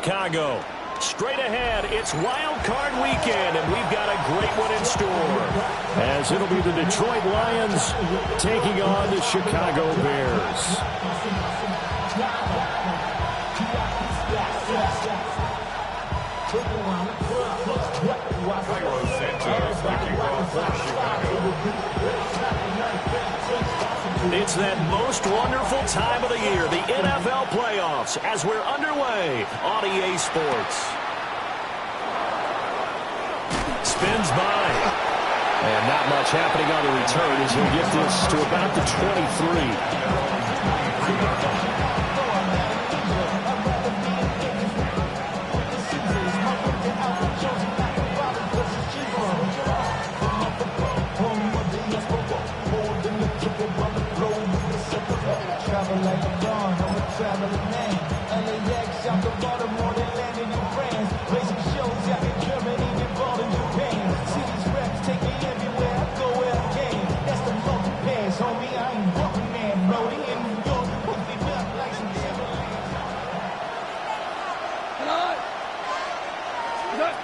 Chicago. Straight ahead, it's Wild Card Weekend, and we've got a great one in store. As it'll be the Detroit Lions taking on the Chicago Bears. It's that most wonderful time of the year, the NFL playoffs, as we're underway on EA Sports. Spins by. And not much happening on the return as he'll get this to about the 23.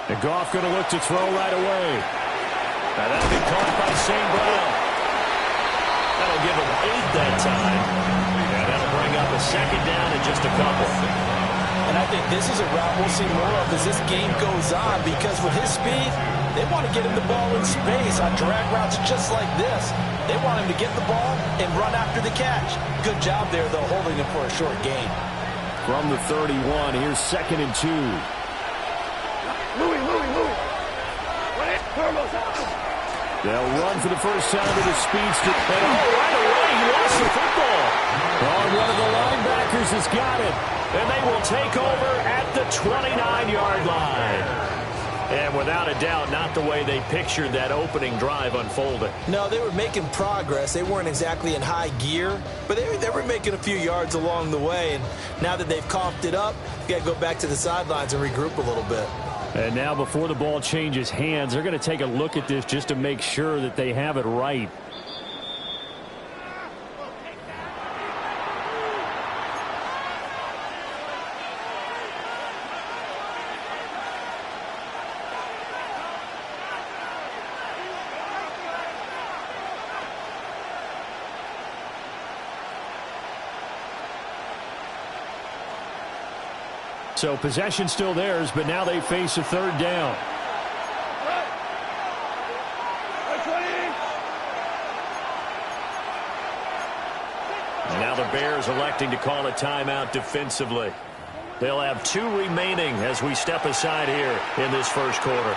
And Goff going to look to throw right away. Now that'll be caught by St. Brown. That'll give him 8 that time. And that'll bring up a second down in just a couple. And I think this is a route we'll see more of as this game goes on, because with his speed, they want to get him the ball in space on drag routes just like this. They want him to get the ball and run after the catch. Good job there, though, holding him for a short gain. From the 31, here's 2nd and 2. They'll run for the first time with a speedster. And right away, he lost the football. One of the linebackers has got it. And they will take over at the 29-yard line. And without a doubt, not the way they pictured that opening drive unfolding. No, they were making progress. They weren't exactly in high gear, but they were making a few yards along the way. And now that they've coughed it up, you got to go back to the sidelines and regroup a little bit. And now before the ball changes hands, they're going to take a look at this just to make sure that they have it right. So possession still theirs, but now they face a 3rd down. And now the Bears electing to call a timeout defensively. They'll have 2 remaining as we step aside here in this first quarter.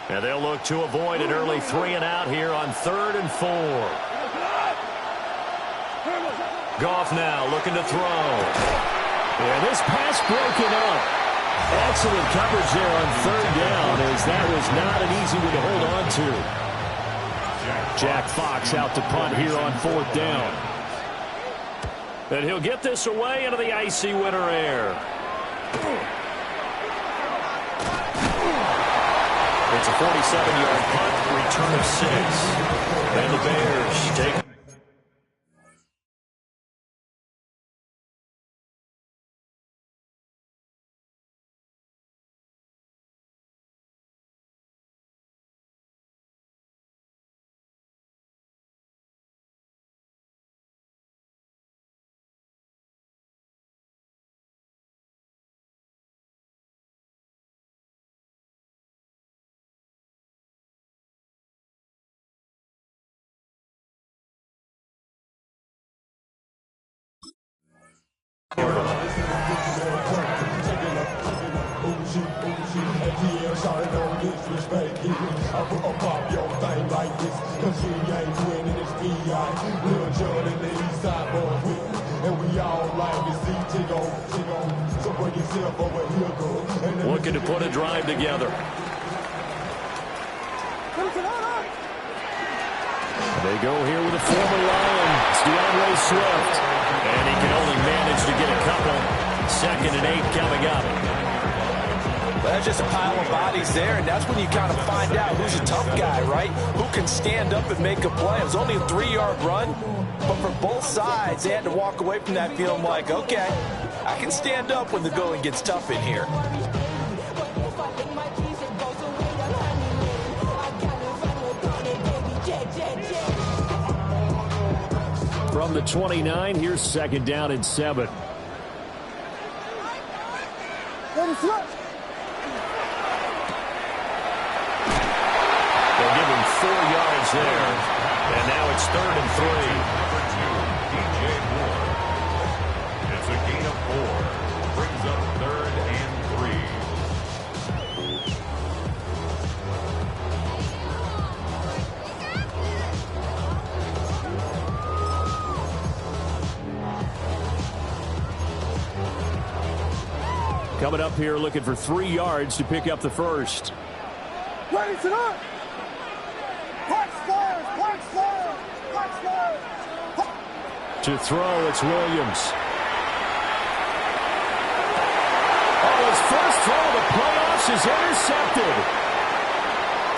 And they'll look to avoid an early 3 and out here on 3rd and 4. Goff now looking to throw. And this pass broken up. Excellent coverage there on 3rd down, as that was not an easy one to hold on to. Jack Fox out to punt here on 4th down. And he'll get this away into the icy winter air. It's a 47-yard punt, return of 6. And the Bears take. Looking to put a drive together. They go here with a former Lion. It's DeAndre Swift. And he can only manage to get a couple. 2nd and 8 coming up. Well, that's just a pile of bodies there, and that's when you kind of find out who's a tough guy, right? Who can stand up and make a play. It was only a 3-yard run, but for both sides, they had to walk away from that feeling like, okay, I can stand up when the going gets tough in here. From the 29, here's 2nd down and 7. They'll give him 4 yards there. And now it's 3rd and 3. DJ Moore. It's a gain of 4. Brings up 3rd and 3. Coming up here looking for 3 yards to pick up the first. Ready to go. To throw, it's Williams. Oh, his first throw of the playoffs is intercepted.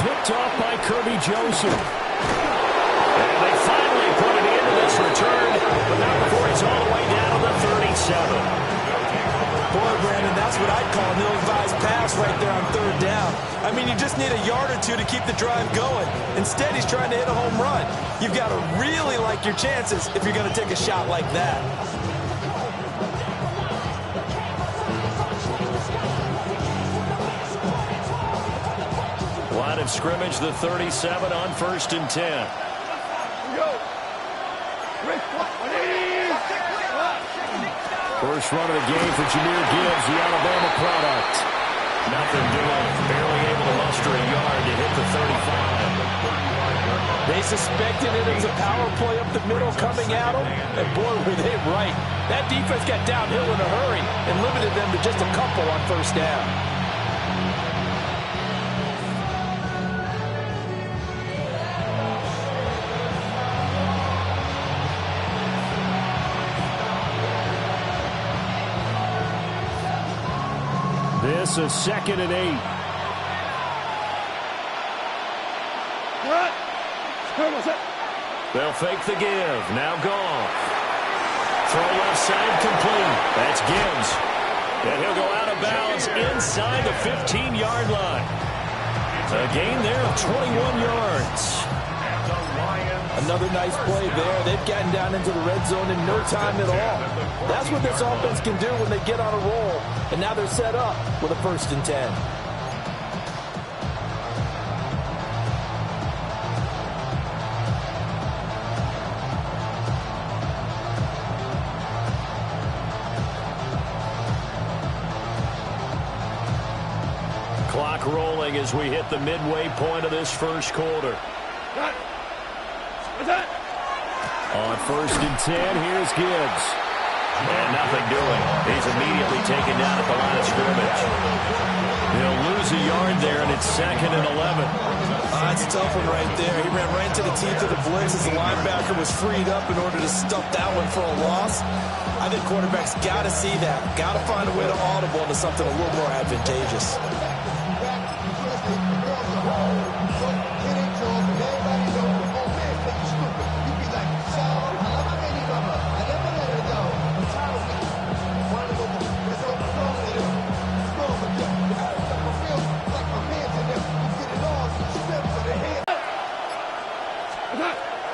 Picked off by Kirby Joseph. And they finally put it into this return, but not before he's all the way down to the 37. Boy, Brandon, that's what I'd call an ill-advised pass right there on 3rd down. I mean, you just need a yard or two to keep the drive going. Instead, he's trying to hit a home run. You've got to really like your chances if you're going to take a shot like that. Line of scrimmage, the 37 on 1st and 10. First run of the game for Jahmyr Gibbs, the Alabama product. Nothing doing. Barely able to muster a yard to hit the 35. They suspected it as a power play up the middle coming at them, and boy, were they right. That defense got downhill in a hurry and limited them to just a couple on 1st down. This is 2nd and 8. They'll fake the give. Now Goff. Throw left side complete. That's Gibbs. And he'll go out of bounds inside the 15-yard line. A gain there of 21 yards. Another nice play there. They've gotten down into the red zone in no time at all. That's what this offense can do when they get on a roll. And now they're set up with a 1st and 10. Clock rolling as we hit the midway point of this first quarter. On 1st and 10, here's Gibbs. And nothing doing. He's immediately taken down at the line of scrimmage. He'll lose a yard there, and it's 2nd and 11. That's a tough one right there. He ran right into the teeth of the blitz as the linebacker was freed up in order to stuff that one for a loss. I think quarterbacks got to see that. Got to find a way to audible into something a little more advantageous.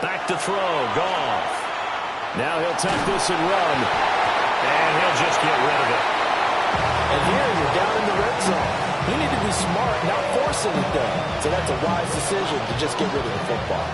Back to throw, Goff. Now he'll tuck this and run, and he'll just get rid of it. And here you're down in the red zone. You need to be smart, not force anything. So that's a wise decision to just get rid of the football.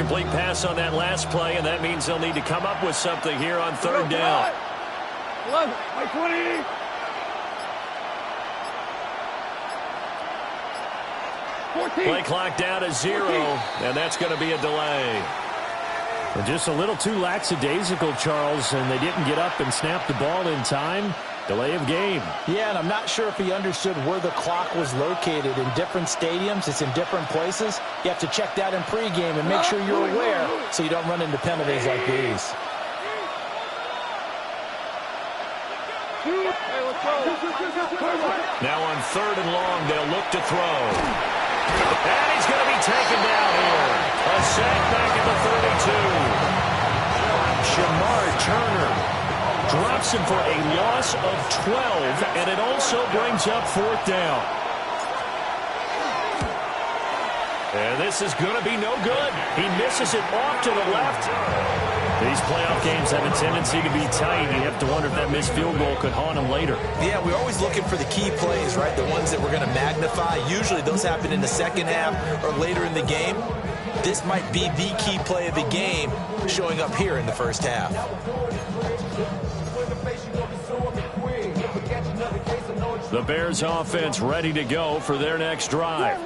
Incomplete pass on that last play, and that means they'll need to come up with something here on third down. 11, by 20. Play clock down to 0, and that's going to be a delay. Well, just a little too lackadaisical, Charles, and they didn't get up and snap the ball in time. Delay of game. Yeah, and I'm not sure if he understood where the clock was located. In different stadiums, it's in different places. You have to check that in pregame and make sure you're aware so you don't run into penalties like these. Now on third and long, they'll look to throw. And he's going to be taken down here. A sack back at the 32. Shamar Turner drops him for a loss of 12, and it also brings up fourth down. And this is going to be no good. He misses it off to the left. These playoff games have a tendency to be tight. You have to wonder if that missed field goal could haunt him later. Yeah, we're always looking for the key plays, right? The ones that we're going to magnify. Usually those happen in the second half or later in the game. This might be the key play of the game showing up here in the first half. The Bears offense ready to go for their next drive.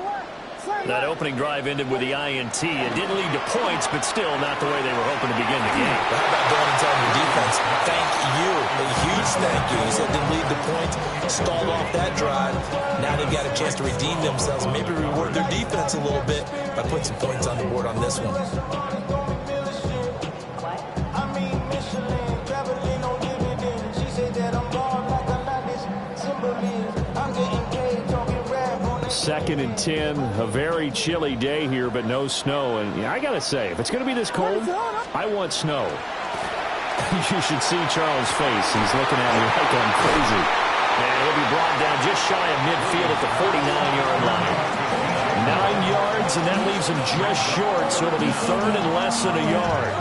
That opening drive ended with the INT. It didn't lead to points, but still not the way they were hoping to begin the game. But how about going and telling your defense, thank you, a huge thank you. You said didn't lead to points, stalled off that drive. Now they've got a chance to redeem themselves and maybe reward their defense a little bit by putting some points on the board on this one. Second and 10, a very chilly day here, but no snow. And yeah, I got to say, if it's going to be this cold, I want snow. You should see Charles' face. He's looking at me like I'm crazy. And he'll be brought down just shy of midfield at the 49-yard line. 9 yards, and that leaves him just short, so it'll be third and less than a yard.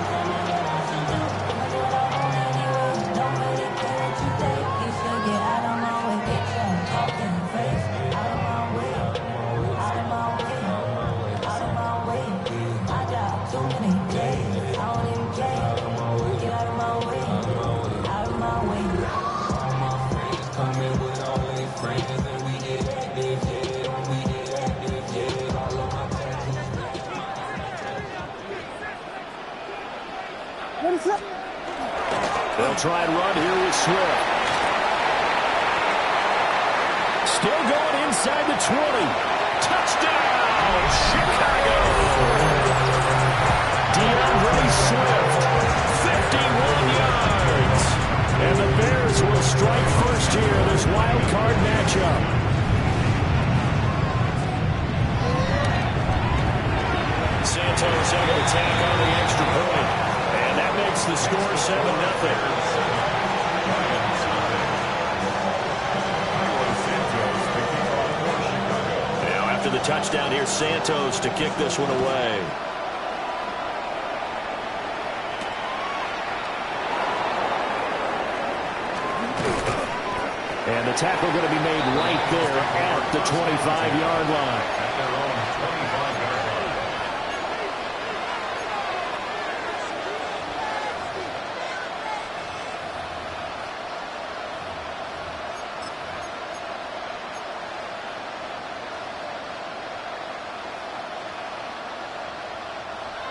They'll try and run here with Swift. Still going inside the 20. Touchdown, Chicago! DeAndre Swift, 51 yards. And the Bears will strike first here in this wild card matchup. Santos able to tack on the extra point. And that makes the score 7-0. Now after the touchdown, here's Santos to kick this one away. And the tackle going to be made right there at the 25-yard line.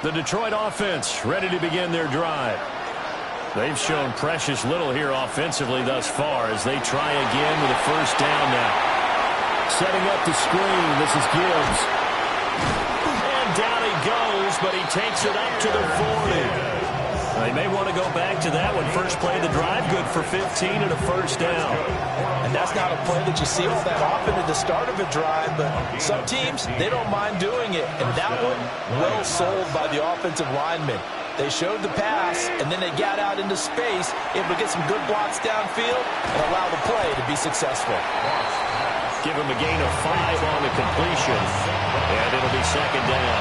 The Detroit offense ready to begin their drive. They've shown precious little here offensively thus far as they try again with a first down now. Setting up the screen, this is Gibbs. And down he goes, but he takes it up to the 40. They may want to go back to that one. First play of the drive, good for 15 and a first down. And that's not a play that you see all that often at the start of a drive, but some teams, they don't mind doing it. And that one, well sold by the offensive lineman. They showed the pass, and then they got out into space, able to get some good blocks downfield and allow the play to be successful. Give him a gain of 5 on the completion, and it'll be second down.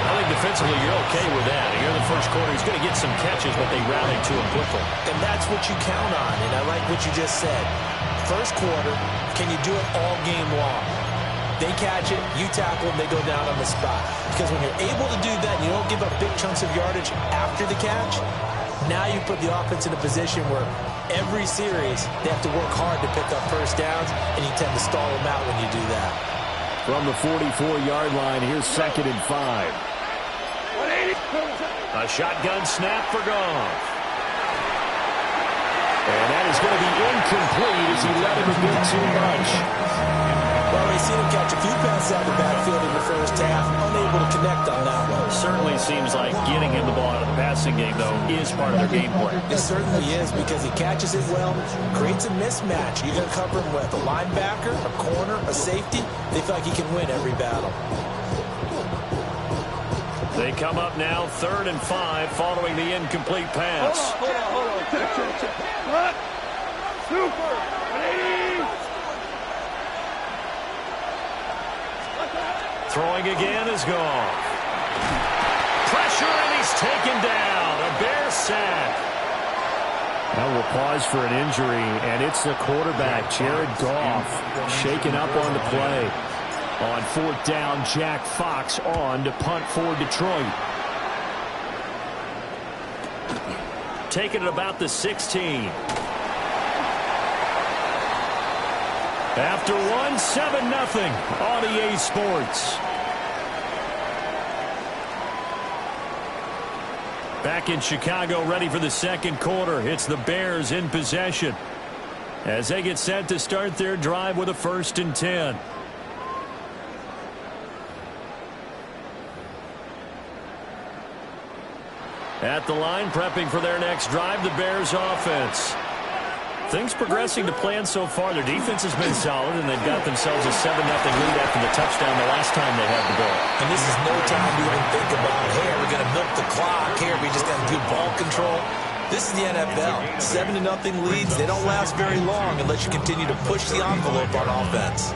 I think defensively you're okay with that. Here in the first quarter, he's going to get some catches, but they rallied to him quickly. And that's what you count on, and I like what you just said. First quarter, can you do it all game long? They catch it, you tackle them, they go down on the spot. Because when you're able to do that, you don't give up big chunks of yardage after the catch, now you put the offense in a position where every series they have to work hard to pick up first downs, and you tend to stall them out when you do that. From the 44-yard line, here's 2nd and 5. A shotgun snap for Goff. And that is going to be incomplete as he let him a bit too much. Well, they seen him catch a few passes out of the backfield in the first half, unable to connect on that one. Certainly seems like getting him the ball out of the passing game, though, is part of their game plan. It certainly is, because he catches it well, creates a mismatch. You're going to cover him with a linebacker, a corner, a safety. They feel like he can win every battle. They come up now 3rd and 5 following the incomplete pass. Hold on. Check. What? Super. Ready? Throwing again is Goff. Pressure, and he's taken down. A Bear sack. Now we'll pause for an injury, and it's the quarterback, Jared Goff, shaken up on the play. On 4th down, Jack Fox on to punt for Detroit. Taking it about the 16. After one, 7-0 on EA Sports. Back in Chicago, ready for the second quarter. It's the Bears in possession as they get set to start their drive with a 1st and 10. At the line, prepping for their next drive, the Bears offense. Things progressing to plan so far. Their defense has been solid, and they've got themselves a 7-0 lead after the touchdown the last time they had the ball. And this is no time to even think about, hey, are we going to milk the clock? Here, we just got good ball control. This is the NFL. 7-0 leads, they don't last very long unless you continue to push the envelope on offense.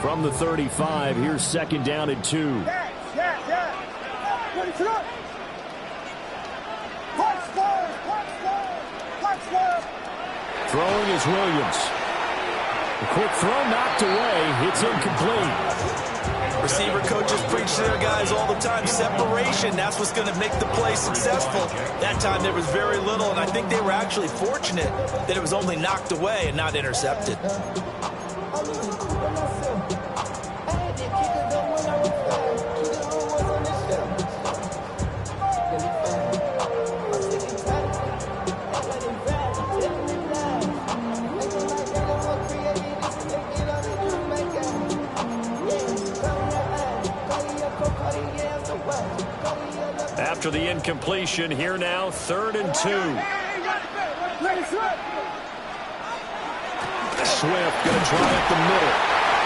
From the 35, here's 2nd down and 2. Throwing is Williams. A quick throw knocked away. It's incomplete. Receiver coaches preach to their guys all the time. Separation, that's what's going to make the play successful. That time there was very little, and I think they were actually fortunate that it was only knocked away and not intercepted. After the incompletion, here now, 3rd and 2. Swift going to try up the middle.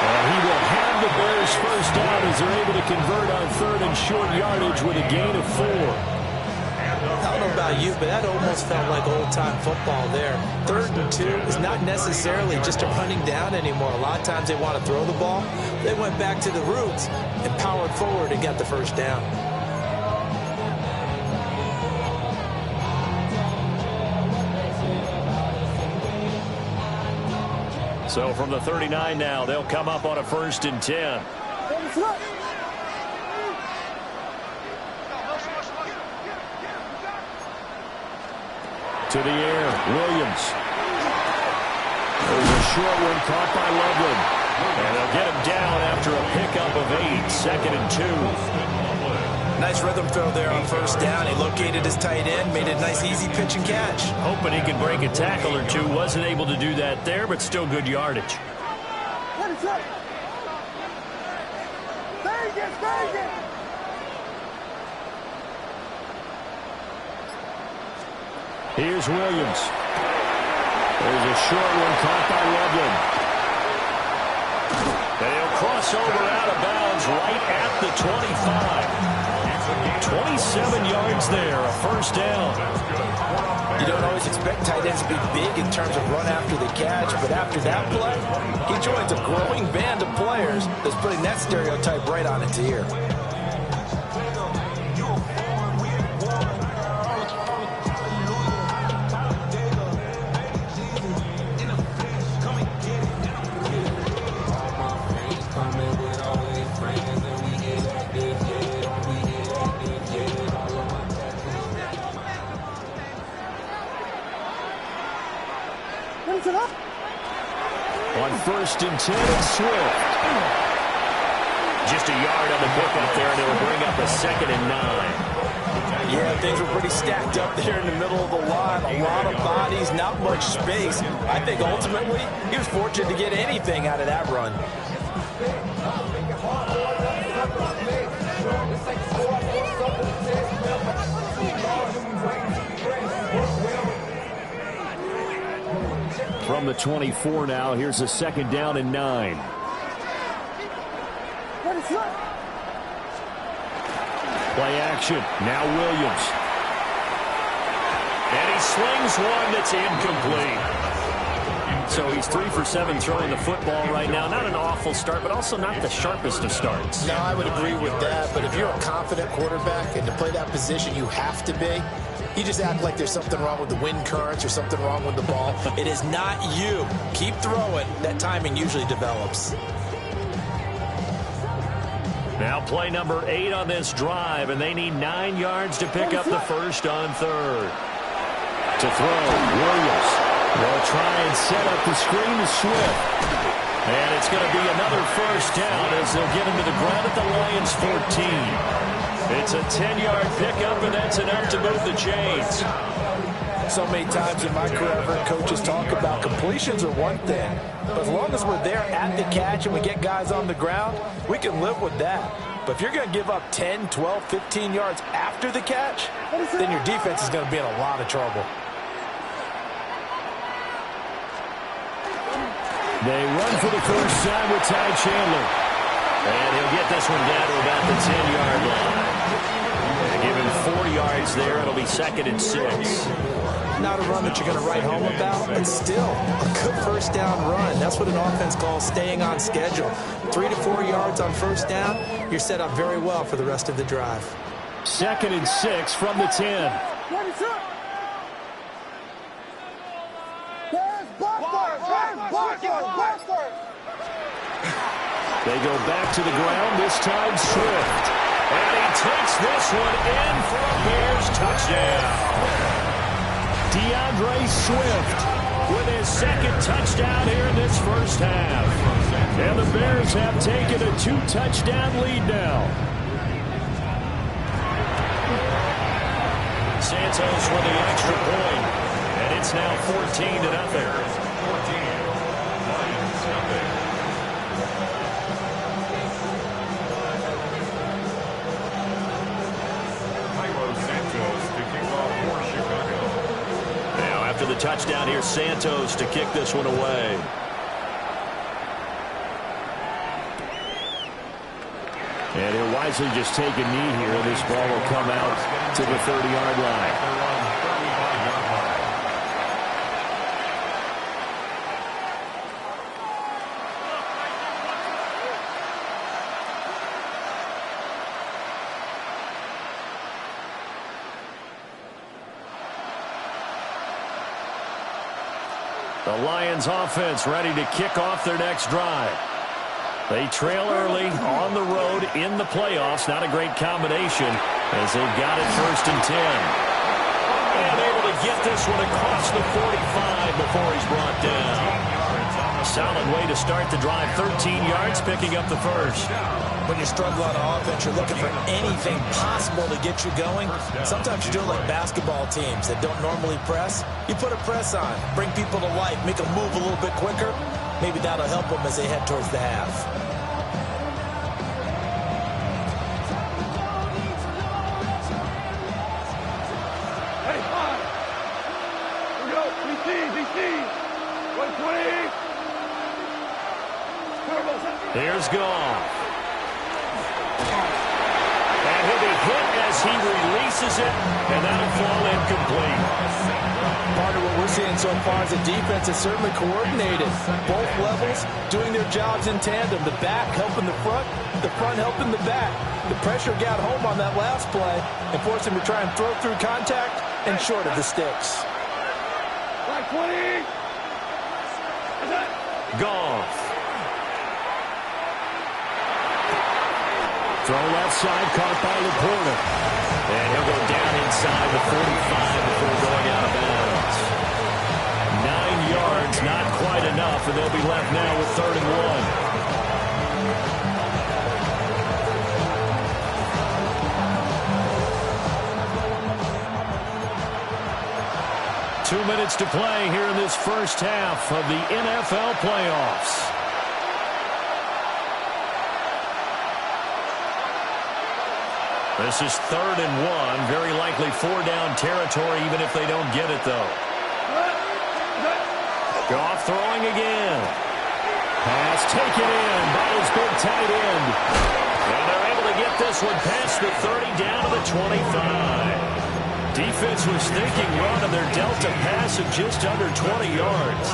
And he will have the Bears first down as they're able to convert on 3rd and short yardage with a gain of 4. I don't know about you, but that almost felt like old-time football there. 3rd and 2 is not necessarily just a running down anymore. A lot of times they want to throw the ball. They went back to the roots and powered forward and got the first down. So from the 39 now, they'll come up on a 1st and 10. To the air, Williams. There's a short one caught by Loveland. And they'll get him down after a pickup of 8, 2nd and 2. Nice rhythm throw there on 1st down. He located his tight end, made a nice easy pitch and catch. Hoping he could break a tackle or two. Wasn't able to do that there, but still good yardage. Here's Williams. There's a short one caught by Loveland. And he'll cross over out of bounds right at the 25. 27 yards there, a first down. You don't always expect tight ends to be big in terms of run after the catch, but after that play, he joins a growing band of players that's putting that stereotype right on its ear. On 1st and 10, it's Swift. Just a yard on the pickup there, and it'll bring up a 2nd and 9. Yeah, things were pretty stacked up there in the middle of the line. A lot of bodies, not much space. I think ultimately he was fortunate to get anything out of that run. From the 24 now, here's a 2nd down and 9. Play action. Now Williams. And he slings one that's incomplete. So he's 3 for 7 throwing the football right now. Not an awful start, but also not the sharpest of starts. No, I would agree with that. But if you're a confident quarterback and to play that position, you have to be. You just act like there's something wrong with the wind currents or something wrong with the ball. It is not you. Keep throwing. That timing usually develops. Now play number 8 on this drive, and they need 9 yards to pick up the first on 3rd. To throw, Williams will try and set up the screen to Swift. And it's going to be another first down as they'll get him to the ground at the Lions' 14. It's a 10-yard pickup, and that's enough to move the chains. So many times in my career, I've heard coaches talk about completions are one thing. But as long as we're there at the catch and we get guys on the ground, we can live with that. But if you're going to give up 10, 12, 15 yards after the catch, then your defense is going to be in a lot of trouble. They run for the first time with Ty Chandler. And he'll get this one down to about the 10-yard line. And give him 4 yards there. It'll be 2nd and 6. Not a run that you're going to write home about, but still a good first down run. That's what an offense calls staying on schedule. 3 to 4 yards on first down, you're set up very well for the rest of the drive. 2nd and 6 from the 10. They go back to the ground, this time Swift. And he takes this one in for a Bears touchdown. DeAndre Swift with his 2nd touchdown here in this first half. And the Bears have taken a 2-touchdown lead now. Santos with the extra point. And it's now 14-0. 14. Lions nothing. After the touchdown, here's Santos to kick this one away. And he'll wisely just take a knee here. This ball will come out to the 30-yard line. The Lions offense ready to kick off their next drive. They trail early on the road in the playoffs. Not a great combination as they've got it 1st and 10. And able to get this one across the 45 before he's brought down. A solid way to start the drive. 13 yards, picking up the first. When you struggle on offense, you're looking for anything possible to get you going. Sometimes you do it like basketball teams that don't normally press. You put a press on, bring people to life, make them move a little bit quicker. Maybe that'll help them as they head towards the half. Hey, fine. Here we go. DC. 120. Here's Goff. And he'll be hit as he releases it, and that'll fall incomplete. Part of what we're seeing so far is the defense is certainly coordinated. Both levels doing their jobs in tandem. The back helping the front helping the back. The pressure got home on that last play and forced him to try and throw through contact and short of the sticks. 20. Goff. Throw left side, caught by Laporta. And he'll go down inside the 45 before going out of bounds. 9 yards, not quite enough, and they'll be left now with 3rd and 1. 2 minutes to play here in this first half of the NFL playoffs. This is 3rd and 1. Very likely 4-down territory, even if they don't get it, though. Goff throwing again. Pass taken in by his big tight end. And they're able to get this one past the 30, down to the 25. Defense was thinking run, and they're dealt a pass of just under 20 yards.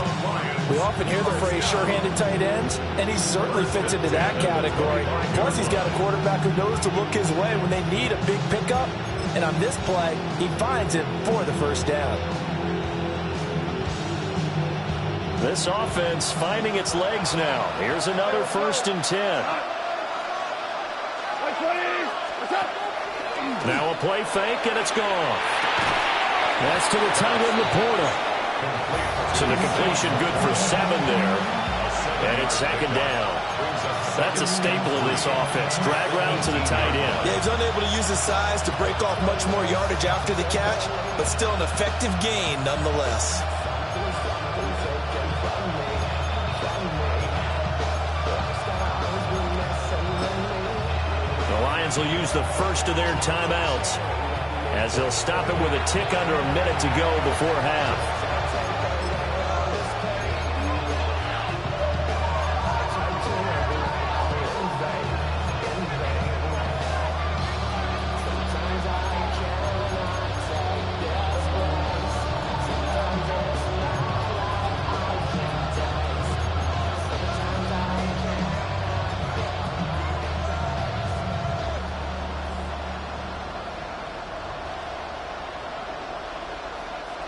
We often hear the phrase sure-handed tight ends, and he certainly fits into that category. Plus, he's got a quarterback who knows to look his way when they need a big pickup. And on this play, he finds it for the first down. This offense finding its legs now. Here's another 1st and 10. Now a play fake, and it's gone. That's to the tight end, Laporta. So the completion good for 7 there. And it's 2nd down. That's a staple of this offense. Drag route to the tight end. Yeah, he's unable to use his size to break off much more yardage after the catch, but still an effective gain nonetheless. The Lions will use the first of their timeouts as they'll stop it with a tick under a minute to go before half.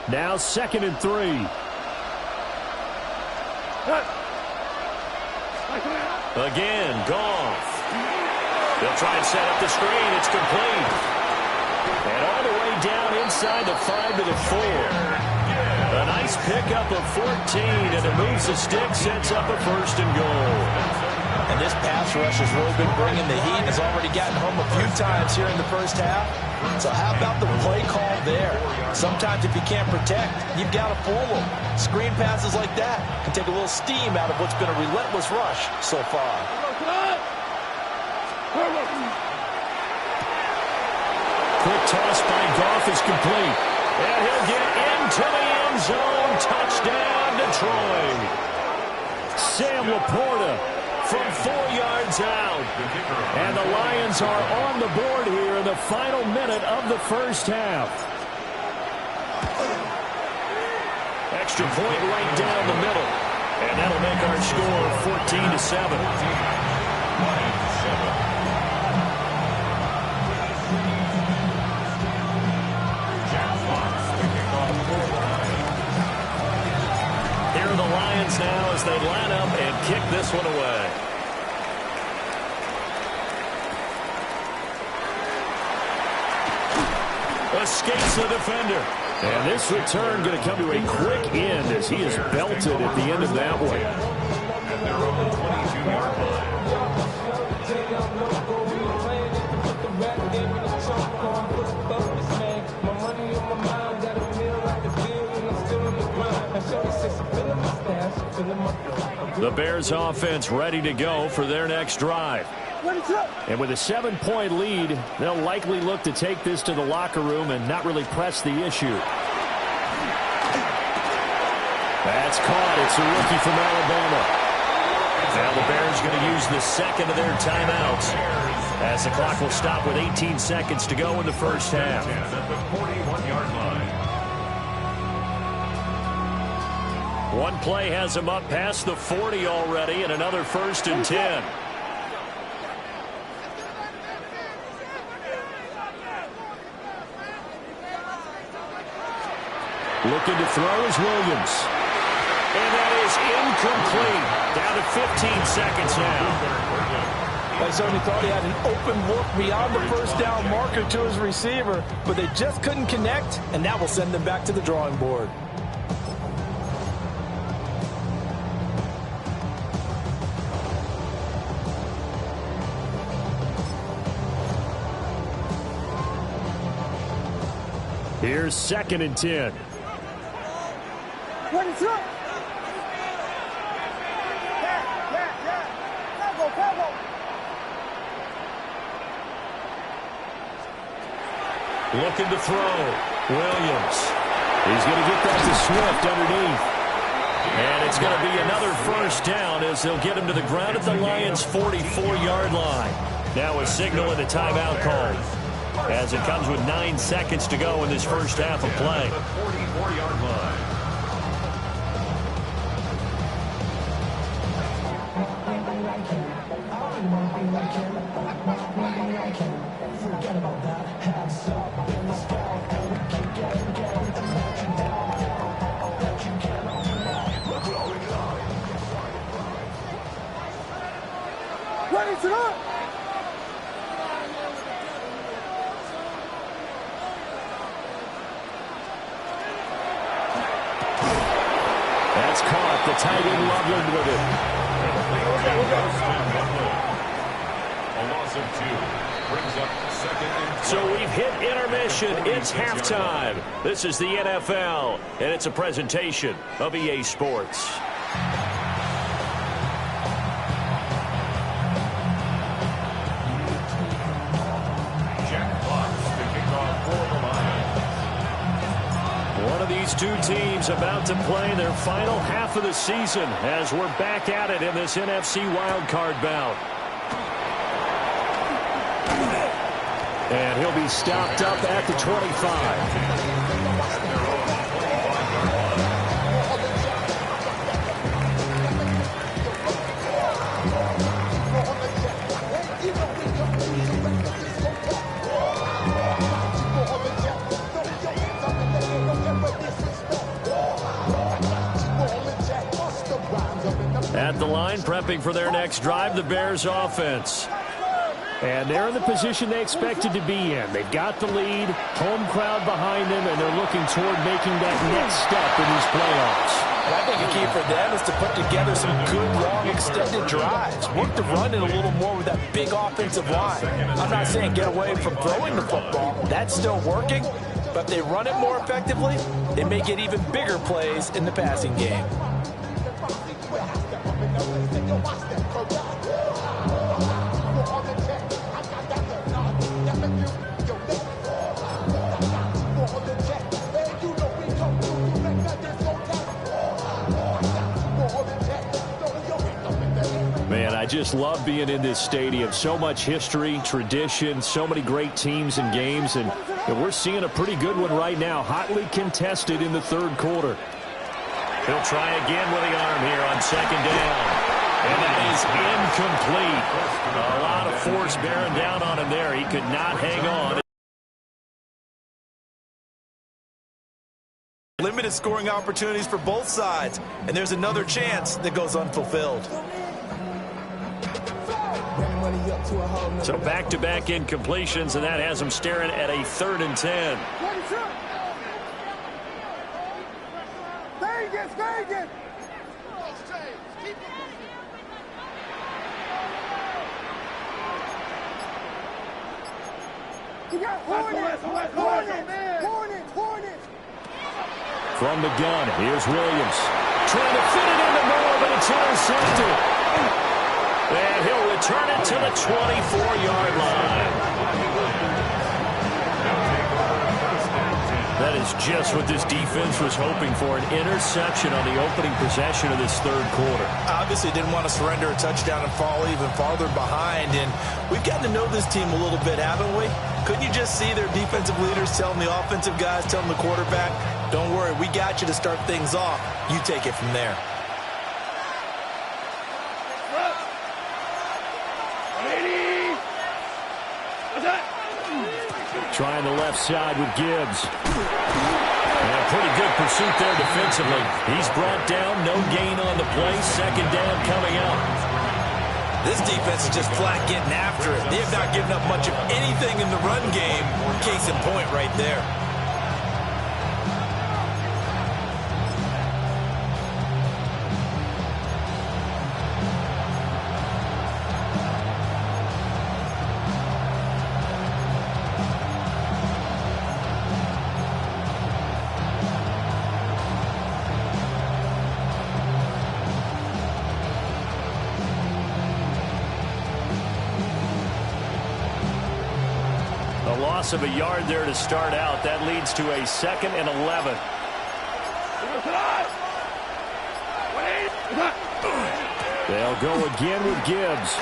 Now 2nd and 3. Again, Goff. They'll try and set up the screen. It's complete. And all the way down inside the 5 to the 4. A nice pickup of 14, and it moves the stick, sets up a 1st and goal. And this pass rush has really been bringing the heat. Has already gotten home a few times here in the first half. So how about the play call there? Sometimes if you can't protect, you've got to fool them. Screen passes like that can take a little steam out of what's been a relentless rush so far. Quick toss by Goff is complete. And he'll get into the end zone. Touchdown, Detroit. Sam Laporta from 4 yards out. And the Lions are on the board here in the final minute of the first half. Extra point right down the middle. And that'll make our score 14-7. Now as they line up and kick this one away. Escapes the defender. And this return going to come to a quick end as he is belted at the end of that one. And they're on the 22-yard line. The Bears offense ready to go for their next drive. And with a 7-point lead, they'll likely look to take this to the locker room and not really press the issue. That's caught. It's a rookie from Alabama. Now the Bears going to use the second of their timeouts. As the clock will stop with 18 seconds to go in the first half. At the 41-yard line. One play has him up past the 40 already, and another 1st and 10. Looking to throw is Williams. And that is incomplete. Down to 15 seconds now. I certainly thought he had an open look beyond the first down marker to his receiver, but they just couldn't connect, and that will send them back to the drawing board. Here's 2nd and 10. What is up? Looking to throw. Williams. He's going to get that to Swift underneath. And it's going to be another 1st down as they'll get him to the ground at the Lions' 44-yard line. Now a signal and a timeout call, as it comes with 9 seconds to go in this first half of play. 44-yard line. Ready to go! That's caught. The tight end Loveland with it. A loss of 2 brings up 2nd and 10. So we've hit intermission. It's halftime. This is the NFL, and it's a presentation of EA Sports. One of these two teams about to play their final half of the season as we're back at it in this NFC wildcard bout. And he'll be stopped up at the 25. At the line, prepping for their next drive, the Bears offense. And they're in the position they expected to be in. They've got the lead, home crowd behind them, and they're looking toward making that next step in these playoffs. And I think a key for them is to put together some good, long, extended drives. Work the run in a little more with that big offensive line. I'm not saying get away from throwing the football. That's still working. But if they run it more effectively, they may get even bigger plays in the passing game. Man, I just love being in this stadium. So much history, tradition, so many great teams and games, and we're seeing a pretty good one right now, hotly contested in the third quarter. He'll try again with the arm here on 2nd down. And that is incomplete. A lot of force bearing down on him there. He could not hang on. Limited scoring opportunities for both sides, and there's another chance that goes unfulfilled. So back-to-back incompletions, and that has him staring at a 3rd and 10. Vegas! You got Hornet! From the gun, here's Williams. Trying to fit it into Moore, but it's intercepted. And he'll return it to the 24-yard line. That is just what this defense was hoping for, an interception on the opening possession of this third quarter. Obviously didn't want to surrender a touchdown and fall even farther behind, and we've gotten to know this team a little bit, haven't we? Couldn't you just see their defensive leaders telling the offensive guys, telling the quarterback, don't worry, we got you to start things off. You take it from there. Trying the left side with Gibbs. And a pretty good pursuit there defensively. He's brought down, no gain on the play. Second down coming up. This defense is just flat getting after it. They have not given up much of anything in the run game. Case in point right there. Loss of a yard there to start out. That leads to a 2nd and 11. They'll go again with Gibbs. 2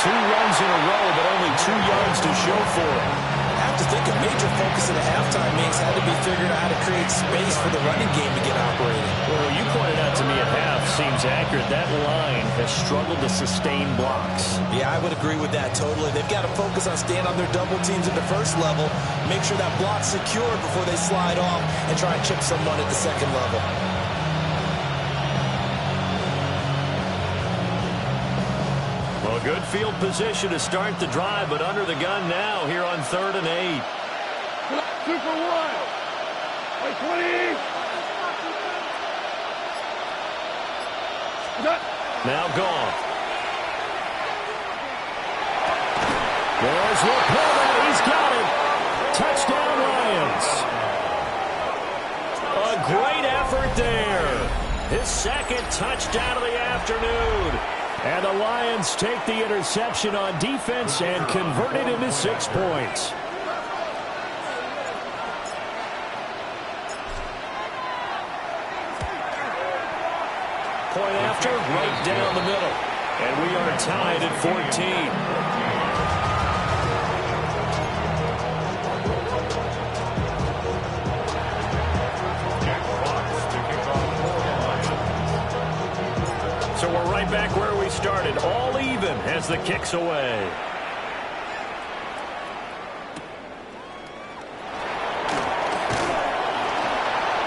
runs in a row, but only 2 yards to show for it. I have to think a major focus in the halftime means had to be figured out how to create space for the running game to get operating. Well, you pointed out to me at half, seems accurate. That line has struggled to sustain blocks. Yeah, I would agree with that totally. They've got to focus on staying on their double teams at the first level, make sure that block's secure before they slide off and try and chip someone at the second level. Well, good field position to start the drive, but under the gun now here on 3rd and 8. 2 for 1. Wait, 20. Now gone. There's Laporta. He's got it. Touchdown, Lions. A great effort there. His 2nd touchdown of the afternoon. And the Lions take the interception on defense and convert it into 6 points. Point after, right down the middle. And we are tied at 14. So we're right back where we started, all even as the kick's away.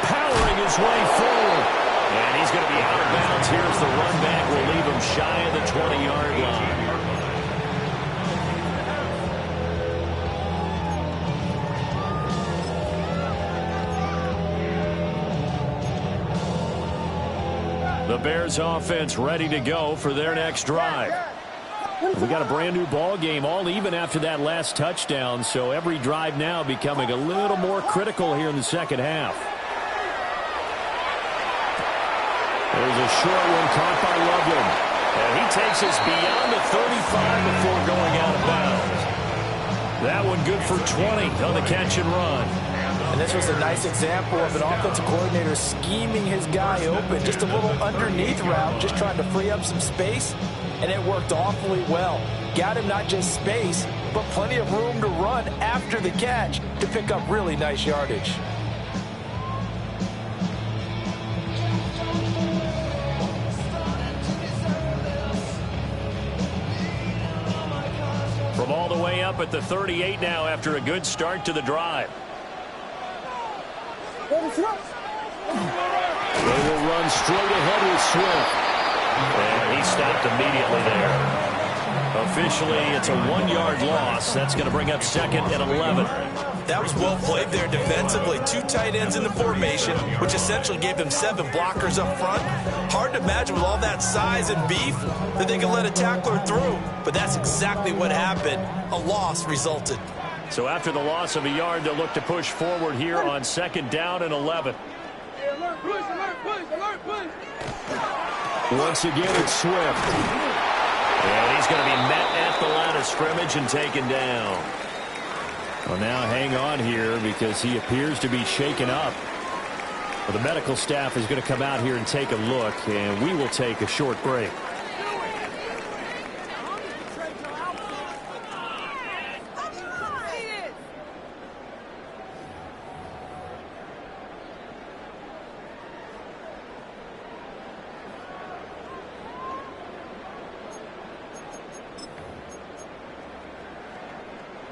Powering his way forward. And he's going to be out of bounds. Here's the run back. Will leave him shy of the 20-yard line. The Bears offense ready to go for their next drive. We got a brand new ball game, all even after that last touchdown, so every drive now becoming a little more critical here in the second half. There's a short one caught by Loveland. And he takes us beyond the 35 before going out of bounds. That one good for 20 on the catch and run. And this was a nice example of an offensive coordinator scheming his guy open. Just a little underneath route, just trying to free up some space, and it worked awfully well. Got him not just space, but plenty of room to run after the catch to pick up really nice yardage. From all the way up at the 38 now after a good start to the drive. They will run straight ahead with Swift. And he stopped immediately there. Officially, it's a 1-yard loss. That's going to bring up 2nd and 11. That was well played there defensively. 2 tight ends in the formation, which essentially gave them 7 blockers up front. Hard to imagine with all that size and beef that they can let a tackler through. But that's exactly what happened. A loss resulted. So after the loss of a yard, they'll look to push forward here on 2nd down and 11. Once again, it's Swift. And he's going to be met at the line of scrimmage and taken down. Well, now hang on here because he appears to be shaken up. Well, the medical staff is going to come out here and take a look, and we will take a short break.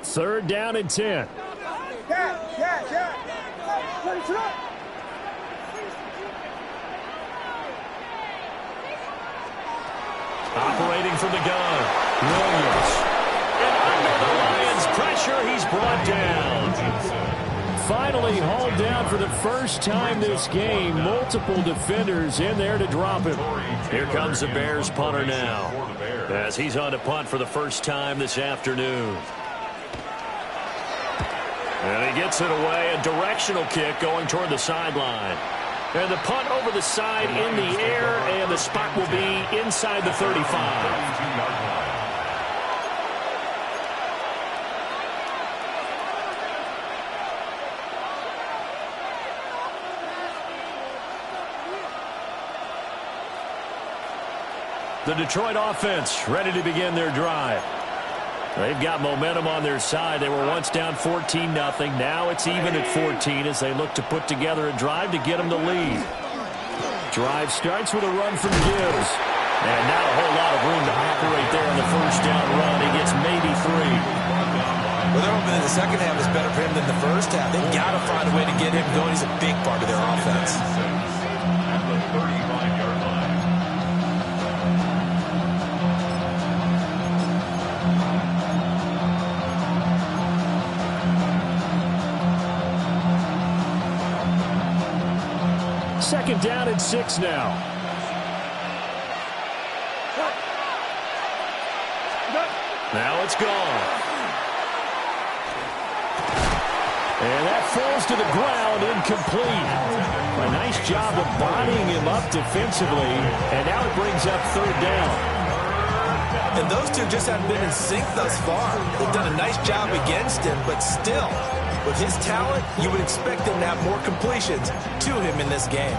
Third down and 10. Operating from the gun, Williams. And under the Lions' pressure, he's brought down. Finally hauled down for the first time this game. Multiple defenders in there to drop him. Here comes the Bears punter now, as he's on to punt for the first time this afternoon. And he gets it away, a directional kick going toward the sideline. And the punt over the side in the air, and the spot will be inside the 35. The Detroit offense ready to begin their drive. They've got momentum on their side. They were once down 14-0. Now it's even at 14 as they look to put together a drive to get them the lead. Drive starts with a run from Gibbs. And not a whole lot of room to operate there on the first down run. He gets maybe 3. Well, they're hoping that the second half is better for him than the first half. They've got to find a way to get him going. He's a big part of their offense. At the 35-yard line. Second down and 6 now. Now it's gone. And that falls to the ground, incomplete. A nice job of bodying him up defensively, and now it brings up third down. And those two just haven't been in sync thus far. They've done a nice job against him, but still, with his talent, you would expect him to have more completions to him in this game.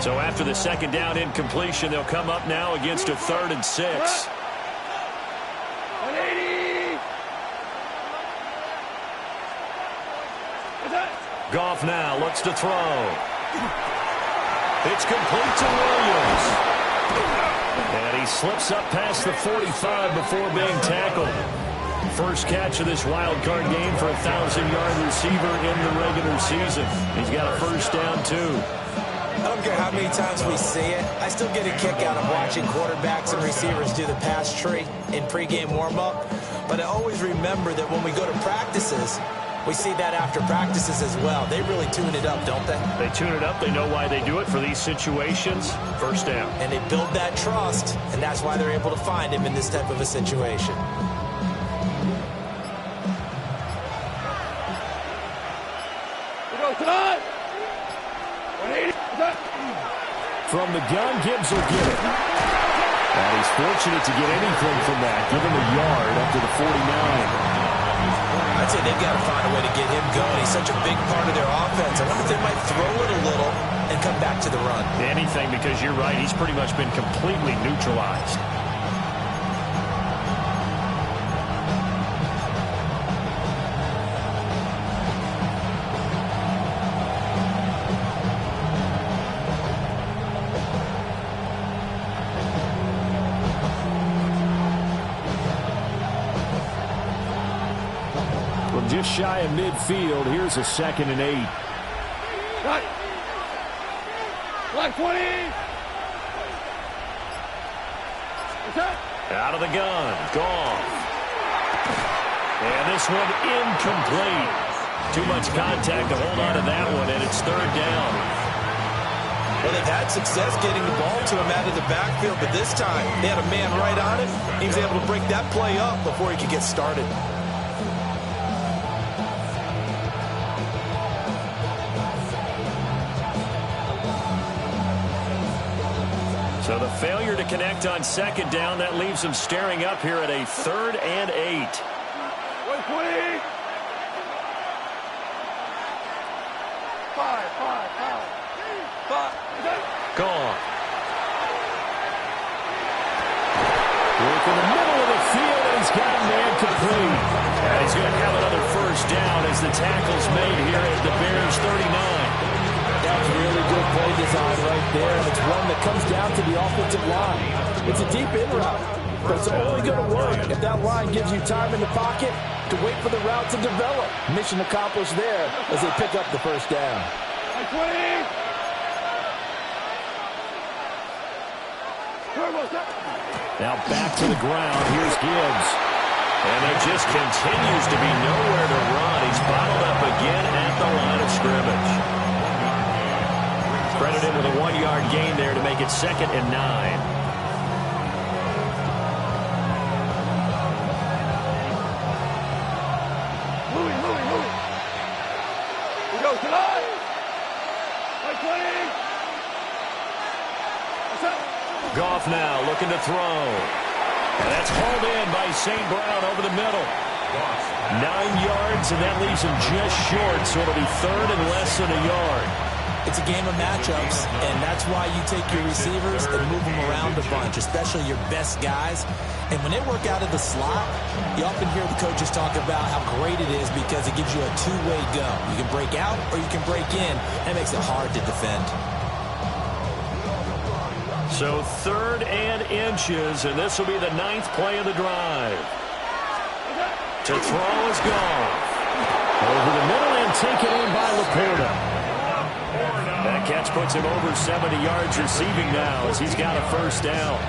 So after the second down incompletion, they'll come up now against a 3rd and 6. 180. Goff now looks to throw. It's complete to Williams. And he slips up past the 45 before being tackled. First catch of this wild card game for a 1,000-yard receiver in the regular season. He's got a first down, too. I don't care how many times we see it. I still get a kick out of watching quarterbacks and receivers do the pass tree in pregame warm-up. But I always remember that when we go to practices, we see that after practices as well. They really tune it up, don't they? They tune it up. They know why they do it for these situations. First down. And they build that trust, and that's why they're able to find him in this type of a situation. We go tonight. 180. From the gun, Gibbs will get it. And he's fortunate to get anything from that. Give him a yard up to the 49. I'd say they've got to find a way to get him going. He's such a big part of their offense. I wonder if they might throw it a little and come back to the run. Anything, because you're right. He's pretty much been completely neutralized. Just shy of midfield. Here's a 2nd and 8. Cut. Black 20. Out of the gun. Gone. And this one incomplete. Too much contact to hold on to that one, and it's 3rd down. Well, they've had success getting the ball to him out of the backfield, but this time they had a man right on it. He was able to break that play up before he could get started. So the failure to connect on second down, that leaves them staring up here at a 3rd and 8. 120. 5. Gone. Work in the middle of the field, and he's got a man complete. And he's going to have another first down as the tackle's made here at the Bears 39. That's really good play design right there, and it's one that comes down to the offensive line. It's a deep in route, but it's only going to work if that line gives you time in the pocket to wait for the route to develop. Mission accomplished there as they pick up the first down. 20. Now back to the ground. Here's Gibbs. And there just continues to be nowhere to run. He's bottled up again at the line of scrimmage. Credited with a 1-yard gain there to make it 2nd and 9. Louis. We go tonight. 20. Goff now looking to throw. And that's hauled in by St. Brown over the middle. 9 yards, and that leaves him just short, so it'll be 3rd and less than a yard. It's a game of matchups, and that's why you take your receivers and move them around a bunch, especially your best guys. And when they work out of the slot, you often hear the coaches talk about how great it is because it gives you a two-way go. You can break out or you can break in, and it makes it hard to defend. So 3rd and inches, and this will be the 9th play of the drive. To throw is gone. Over the middle and taken in by Laporta. That catch puts him over 70 yards receiving now as he's got a first down.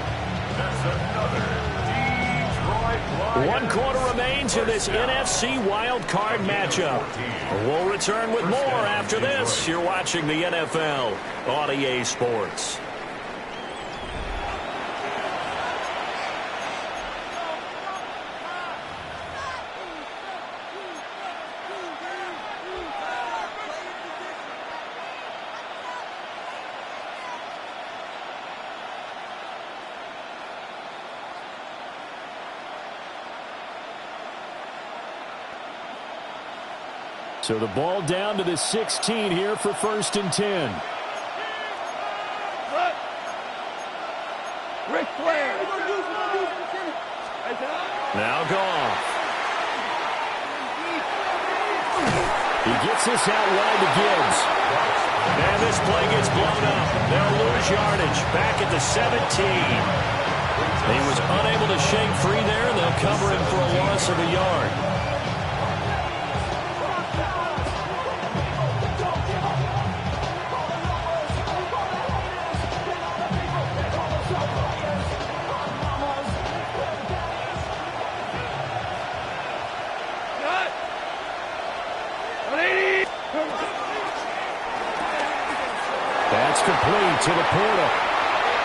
1 quarter remains in this NFC wildcard matchup. We'll return with more after this. You're watching the NFL on EA Sports. So the ball down to the 16 here for 1st and 10. Ric Flair. Now Goff. He gets this out wide to Gibbs. And this play gets blown up. They'll lose yardage back at the 17. He was unable to shake free there, and they'll cover him for a loss of a yard. That's complete to Laporta.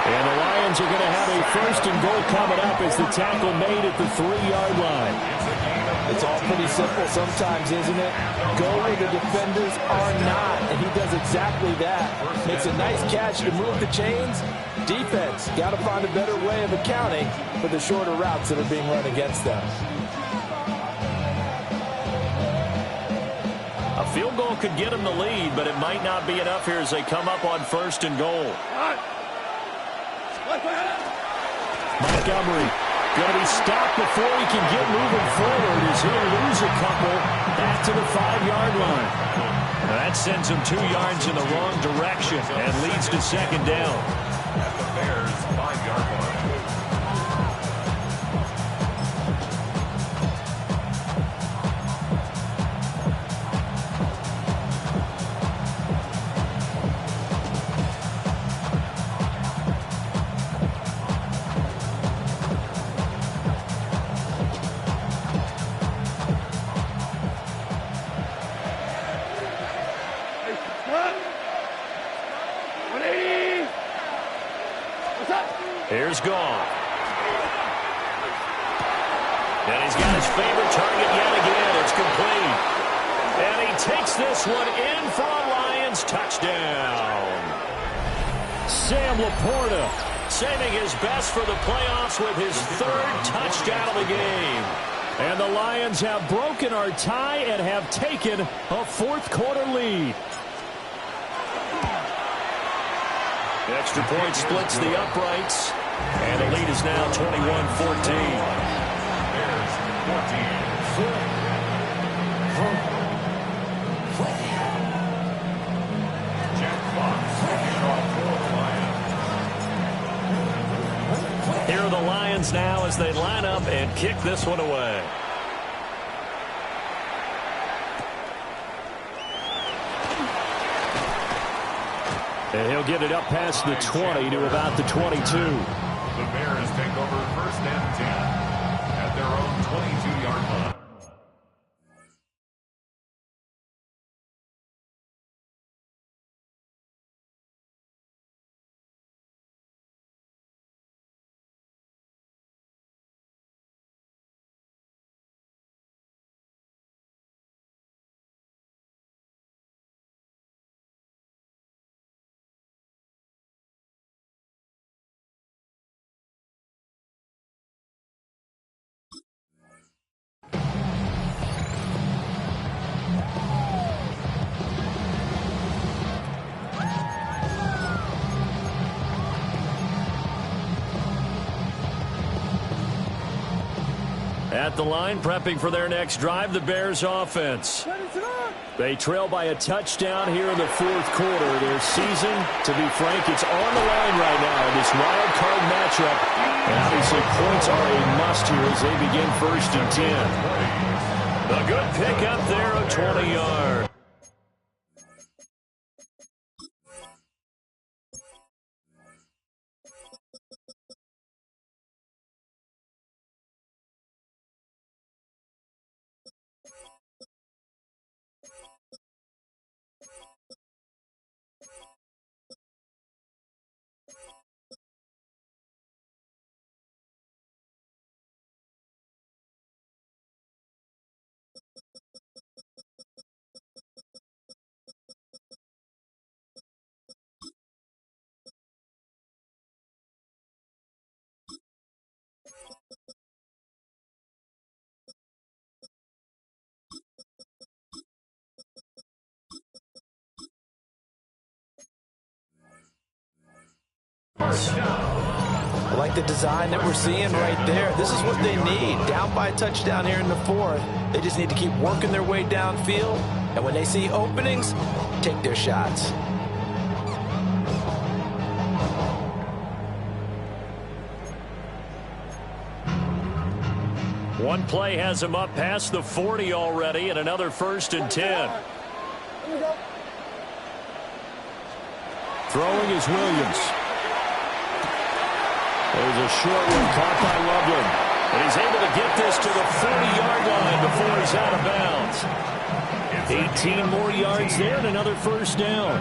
And the Lions are going to have a 1st and goal coming up as the tackle made at the 3-yard line. It's all pretty simple sometimes, isn't it? Go where the defenders are not, and he does exactly that. Makes a nice catch to move the chains. Defense, got to find a better way of accounting for the shorter routes that are being run against them. A field goal could get him the lead, but it might not be enough here as they come up on 1st and goal. Montgomery going to be stopped before he can get moving forward as he'll lose a couple back to the 5-yard line. That sends him 2 yards in the wrong direction and leads to 2nd down. At the Bears' 5-yard line. Here's Goff. And he's got his favorite target yet again. It's complete. And he takes this one in for a Lions touchdown. Sam Laporta saving his best for the playoffs with his third touchdown of the game. And the Lions have broken our tie and have taken a fourth-quarter lead. Extra point splits the uprights, and the lead is now 21-14. Bears 14. Jack Fox kicking off for the Lions. Here are the Lions now as they line up and kick this one away. And he'll get it up past the 20 to about the 22. The Bears take over first and 10 at their own 22-yard line. At the line, prepping for their next drive, the Bears offense. They trail by a touchdown here in the fourth quarter. Their season, to be frank, it's on the line right now in this wild card matchup. And obviously points are a must here as they begin first and 10. A good pick up there of 20 yards. I like the design that we're seeing right there. This is what they need. Down by a touchdown here in the fourth. They just need to keep working their way downfield. And when they see openings, take their shots. One play has him up past the 40 already, and another first and 10. Throwing is Williams. There's a short one caught by Loveland. And he's able to get this to the 40-yard line before he's out of bounds. 18 more yards there and another first down.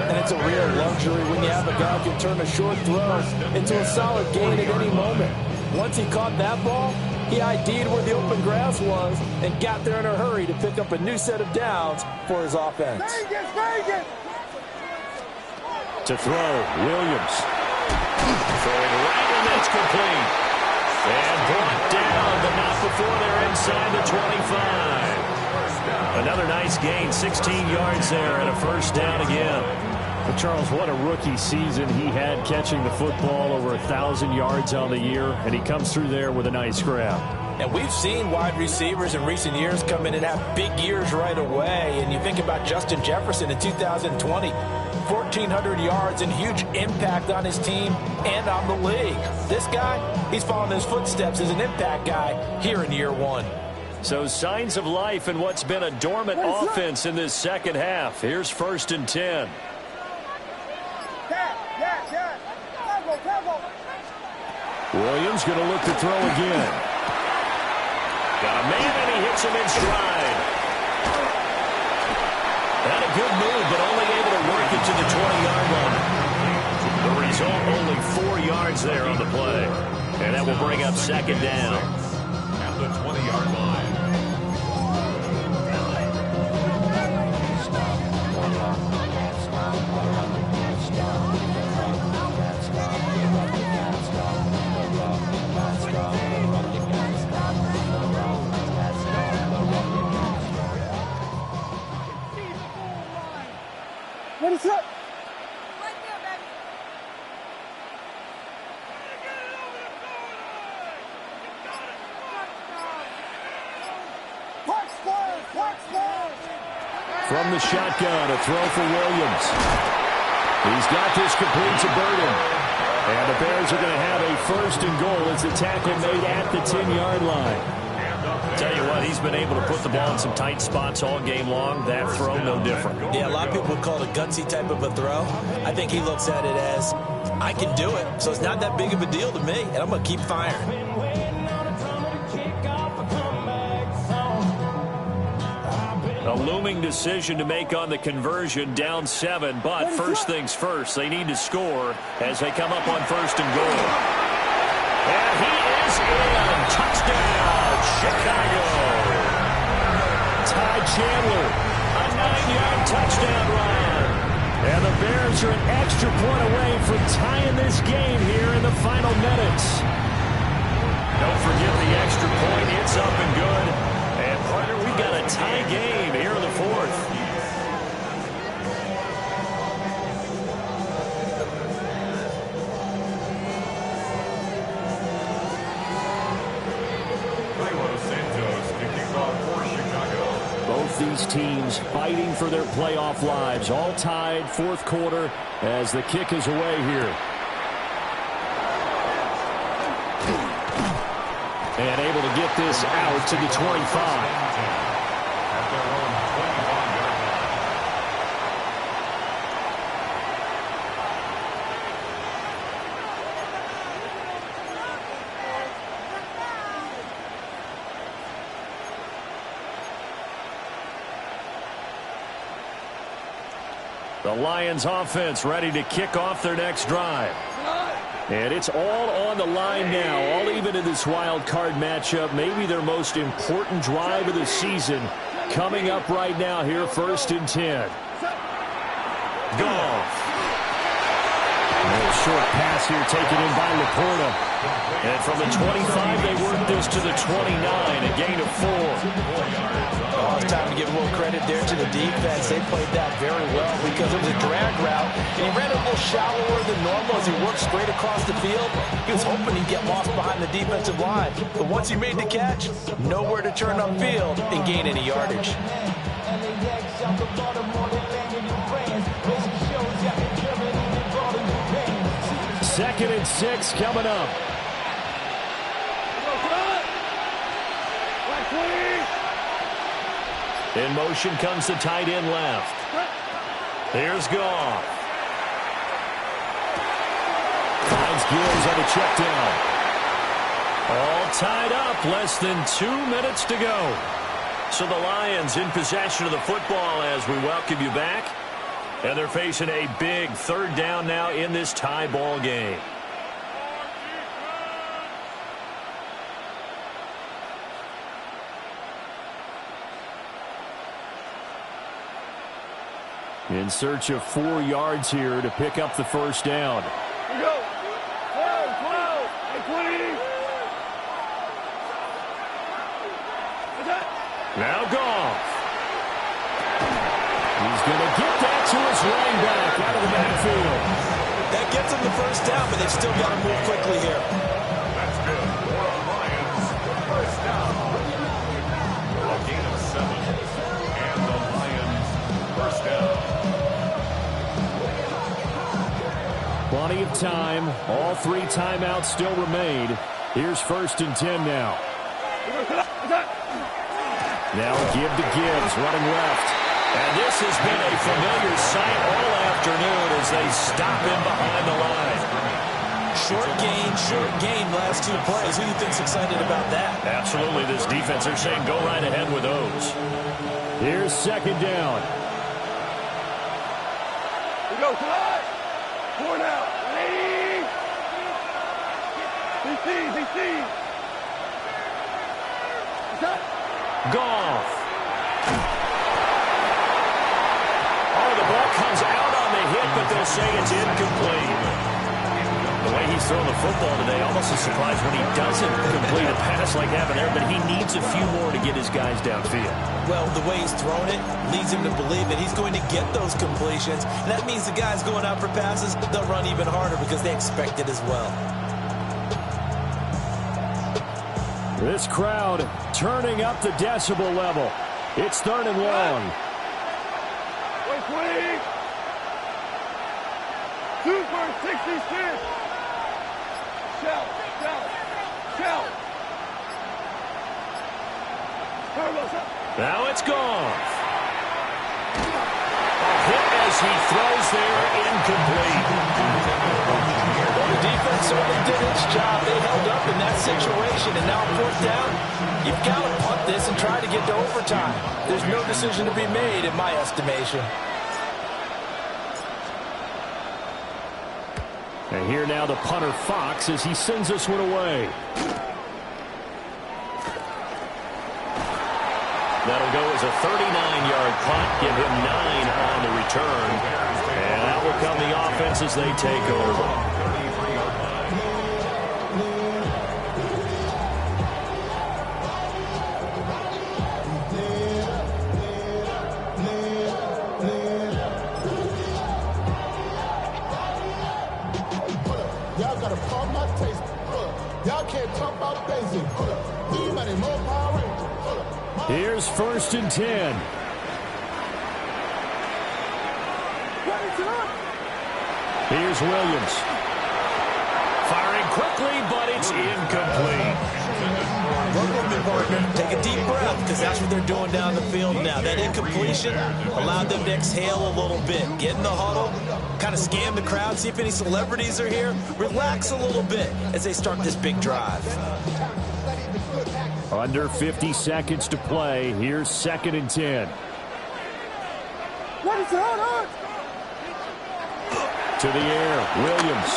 And it's a real luxury when you have a guy who can turn a short throw into a solid gain at any moment. Once he caught that ball, he ID'd where the open grass was and got there in a hurry to pick up a new set of downs for his offense. To throw, Williams. Throwing right, and that's complete. And brought down, but not before they're inside the 25. Another nice gain, 16 yards there, and a first down again. But Charles, what a rookie season he had catching the football, over 1,000 yards on the year, and he comes through there with a nice grab. And we've seen wide receivers in recent years come in and have big years right away. And you think about Justin Jefferson in 2020, 1,400 yards and huge impact on his team and on the league. This guy, he's following his footsteps as an impact guy here in year one. So signs of life in what's been a dormant offense in this second half. Here's first and 10. Williams going to look to throw again. Got a man, and he hits him in stride. Had a good move, but only able to work it to the 20-yard line. The result, only 4 yards there on the play. And that will bring up second down. At the 20-yard line. set. From the shotgun, a throw for Williams. He's got this complete to Burden. And the Bears are going to have a first and goal as the tackle made at the 10-yard line. Tell you what, he's been able to put the ball in some tight spots all game long. That throw, no different. Yeah, a lot of people would call it a gutsy type of a throw. I think he looks at it as, I can do it, so it's not that big of a deal to me, and I'm going to keep firing. A looming decision to make on the conversion, down 7, but first things first, they need to score as they come up on first and goal. And he is in. Touchdown, Chicago. Ty Chandler, a 9-yard touchdown run. And the Bears are an extra point away from tying this game here in the final minutes. Don't forget the extra point. It's up and good. And, partner, we've got a tie game here in the fourth. Both these teams fighting for their playoff lives. All tied, fourth quarter, as the kick is away here. And able to get this out to the 25. The Lions offense ready to kick off their next drive. And it's all on the line now, all even in this wild card matchup. Maybe their most important drive of the season coming up right now here, first and 10. Goff. A short pass here taken in by Laporta. And from the 25, they work this to the 29, a gain of 4. Oh, it's time to give a little credit there to the defense. They played that very well because it was a drag route, and he ran a little shallower than normal as he worked straight across the field. He was hoping he'd get lost behind the defensive line, but once he made the catch, nowhere to turn upfield and gain any yardage. Second and 6 coming up. In motion comes the tight end left. Here's Goff. Finds Gibbs on a check down. All tied up, less than 2 minutes to go. So the Lions in possession of the football as we welcome you back. And they're facing a big third down now in this tie ball game. In search of 4 yards here to pick up the first down. Here we go. 12, 20. Now Goff. He's going to get that to his running back out of the backfield. That gets him the first down, but they've still got to move quickly here. That's good for the Lions. First down. A gain of 7. And the Lions first down. Plenty of time. All 3 timeouts still remain. Here's first and 10 now. Now give to Gibbs, running left. And this has been a familiar sight all afternoon as they stop him behind the line. Short gain, last 2 plays. Who do you think's excited about that? Absolutely, this defense, they're saying go right ahead with those. Here's second down. We go, Clyde. 4 now. Ready? DC. Goff. Oh, the ball comes out on the hit, but they'll say it's incomplete. way he's throwing the football today, almost a surprise when he doesn't complete a pass like having there, but he needs a few more to get his guys downfield. Well, the way he's thrown it leads him to believe that he's going to get those completions. And that means the guys going out for passes, they'll run even harder because they expect it as well. This crowd turning up the decibel level. It's 3rd and long. 120. Super 66. Shout, shout, shout. Now it's gone. A hit as he throws there, incomplete. Well, the defense certainly did its job. They held up in that situation, and now 4th down, you've got to punt this and try to get to overtime. There's no decision to be made, in my estimation. And here now the punter Fox as he sends this one away. That'll go as a 39-yard punt, give him 9 on the return. And that will come the offense as they take over. Y'all got to pump my taste. Y'all can't talk about basic. Anybody more power? Here's 1st and 10. Here's Williams. Firing quickly, but it's incomplete. Work with me, partner. Take a deep breath, because that's what they're doing down the field now. That incompletion allowed them to exhale a little bit. Get in the huddle, kind of scan the crowd, see if any celebrities are here. Relax a little bit as they start this big drive. Under 50 seconds to play. Here's 2nd and 10. What is on? To the air, Williams.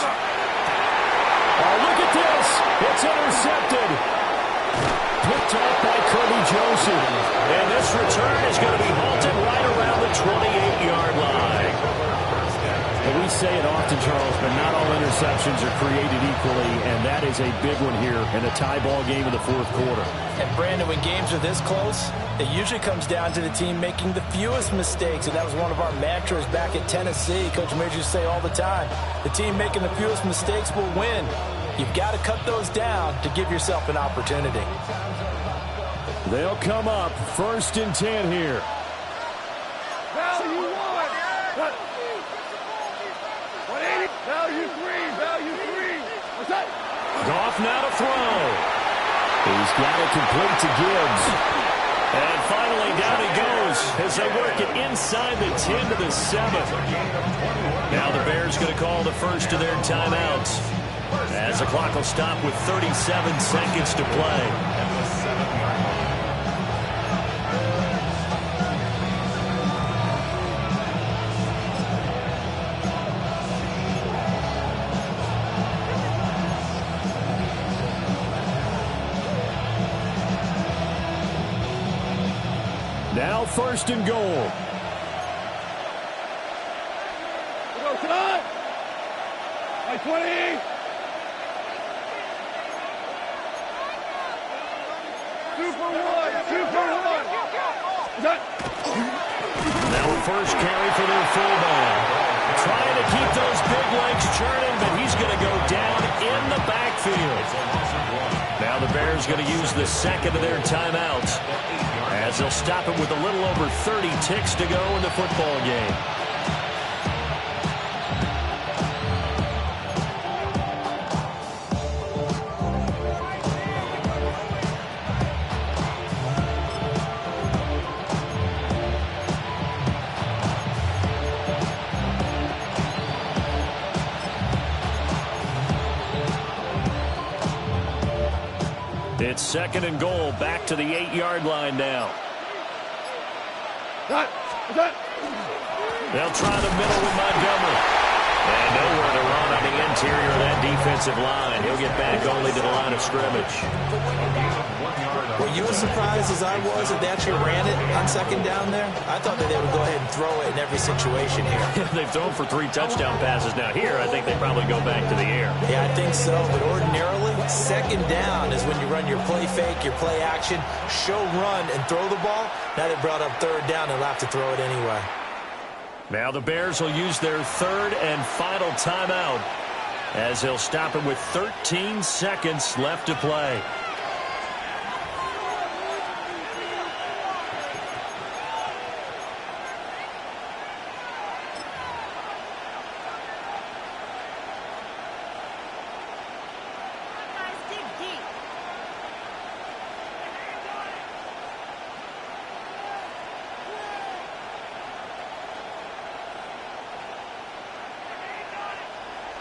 Oh, look at this. It's intercepted. Picked up by Kirby Joseph. And this return is going to be halted right around the 28-yard line. And we say it often, Charles, but not all interceptions are created equally, and that is a big one here in a tie ball game in the 4th quarter. And, Brandon, when games are this close, it usually comes down to the team making the fewest mistakes, and that was one of our mantras back at Tennessee. Coach Major used to say all the time, the team making the fewest mistakes will win. You've got to cut those down to give yourself an opportunity. They'll come up 1st and 10 here. Value 1. 180. Value 3. Value 3. What's that? Goff now to throw. He's got it complete to Gibbs. And finally down he goes as they work it inside the 10 to the 7. Now the Bears going to call the first of their timeouts as the clock will stop with 37 seconds to play. Now 1st and goal. Go tonight. By 20. Super 1. Super 1. Now a first carry for their fullback. Trying to keep those big legs churning, but he's going to go down in the backfield. Now the Bears going to use the 2nd of their timeouts as they'll stop it with a little over 30 ticks to go in the football game. It's 2nd and goal, back to the 8-yard line now. They'll try the middle with Montgomery. And nowhere to run on the interior of that defensive line. He'll get back only to the line of scrimmage. Were you as surprised as I was that they actually ran it on second down there? I thought that they would go ahead and throw it in every situation here. They've thrown for 3 touchdown passes now. Here, I think they probably go back to the air. Yeah, I think so. But ordinarily, second down is when you run your play fake, your play action, show run, and throw the ball. Now they brought up third down. They'll have to throw it anyway. Now the Bears will use their third and final timeout as they'll stop it with 13 seconds left to play.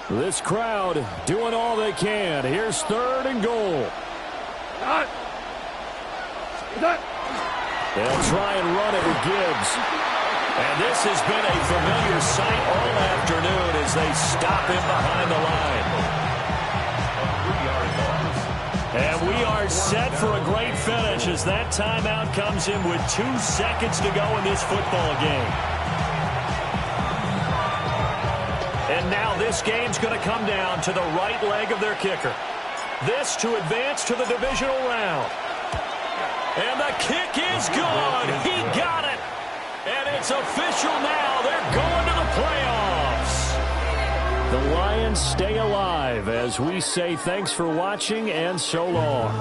This crowd doing all they can. Here's third and goal. They'll try and run it with Gibbs. And this has been a familiar sight all afternoon as they stop him behind the line. And we are set for a great finish as that timeout comes in with 2 seconds to go in this football game. And now this game's going to come down to the right leg of their kicker. This to advance to the divisional round. And the kick is good. He got it. And it's official now. They're going to the playoffs. The Lions stay alive as we say thanks for watching and so long.